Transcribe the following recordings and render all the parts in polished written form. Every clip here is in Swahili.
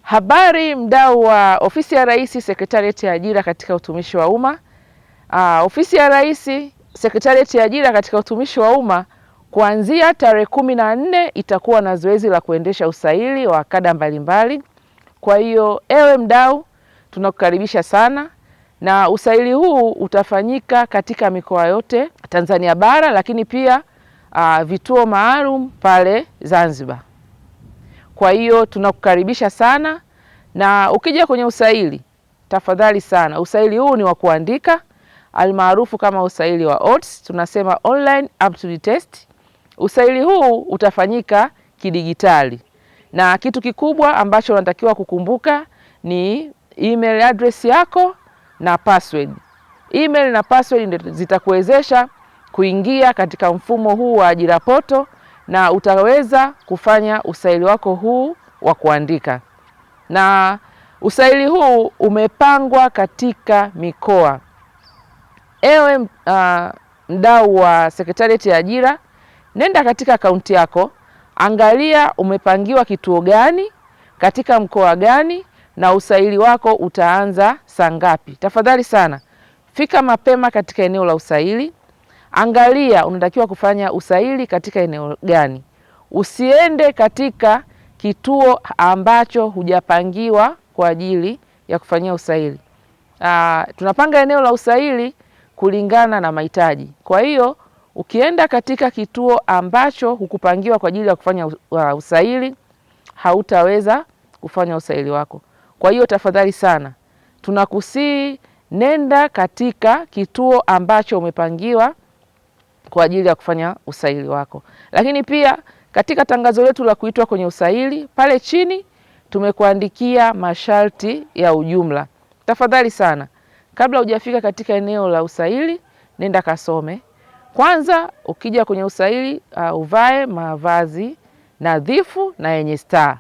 Habari mdau wa Ofisi ya Rais Sekretarieti ya Ajira katika Utumishi wa Umma. Ofisi ya Rais Sekretarieti ya Ajira katika Utumishi wa Umma kuanzia tarehe 14 itakuwa na zoezi la kuendesha usaili wa kada mbalimbali. Kwa hiyo ewe mdau, tunakukaribisha sana, na usaili huu utafanyika katika mikoa yote Tanzania bara, lakini pia vituo maalum pale Zanzibar. Kwa hiyo tunakukaribisha sana, na ukija kwenye usaili tafadhali sana, usaili huu ni wa kuandika almaarufu kama usaili wa OATS, tunasema online aptitude test. Usaili huu utafanyika kidigitali, na kitu kikubwa ambacho unatakiwa kukumbuka ni email address yako na password. Email na password ndio zitakuwezesha kuingia katika mfumo huu wa ajira poto, na utaweza kufanya usaili wako huu wa kuandika. Na usaili huu umepangwa katika mikoa. Ewe mdau wa Sekretarieti ya Ajira, nenda katika akaunti yako, angalia umepangiwa kituo gani, katika mkoa gani, na usaili wako utaanza saa ngapi. Tafadhali sana, fika mapema katika eneo la usaili. Angalia unatakiwa kufanya usaili katika eneo gani. Usiende katika kituo ambacho hujapangiwa kwa ajili ya kufanyia usaili. Tunapanga eneo la usaili kulingana na mahitaji. Kwa hiyo ukienda katika kituo ambacho hukupangiwa kwa ajili ya kufanya usaili, hautaweza kufanya usaili wako. Kwa hiyo tafadhali sana, tunakusihi nenda katika kituo ambacho umepangiwa kwa ajili ya kufanya usaili wako. Lakini pia katika tangazo letu la kuitwa kwenye usaili, pale chini tumekuandikia masharti ya ujumla. Tafadhali sana, kabla hujafika katika eneo la usaili, nenda kasome. Kwanza ukija kwenye usaili, uvae mavazi nadhifu na yenye staa.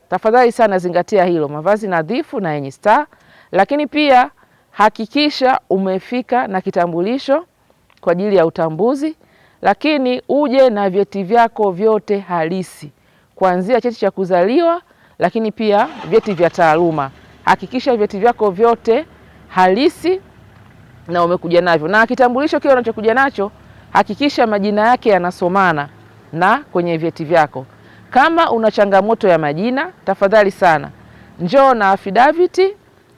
Tafadhali sana zingatia hilo, mavazi nadhifu na yenye staa. Lakini pia hakikisha umefika na kitambulisho kwa ajili ya utambuzi, lakini uje na vyeti vyako vyote halisi, kuanzia cheti cha kuzaliwa, lakini pia vyeti vya taaluma. Hakikisha vyeti vyako vyote halisi na umekuja navyo, na kitambulisho kile unachokuja nacho hakikisha majina yake yanasomana na kwenye vyeti vyako. Kama una changamoto ya majina, tafadhali sana njoo na affidavit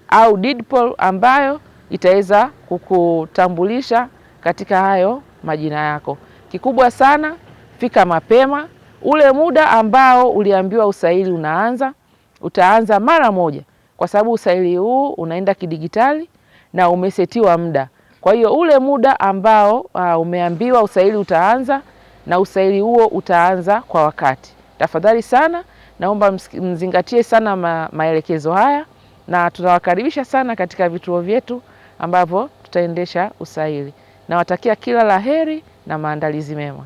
au deed poll ambayo itaweza kukutambulisha katika hayo majina yako. Kikubwa sana, fika mapema. Ule muda ambao uliambiwa usaili unaanza, utaanza mara moja, kwa sababu usaili huu unaenda kidigitali na umesetiwa muda. Kwa hiyo ule muda ambao umeambiwa usaili utaanza, na usaili huo utaanza kwa wakati. Tafadhali sana, naomba mzingatie sana maelekezo haya, na tunawakaribisha sana katika vituo vyetu ambavyo tutaendesha usaili. Nawatakia kila laheri na maandalizi mema.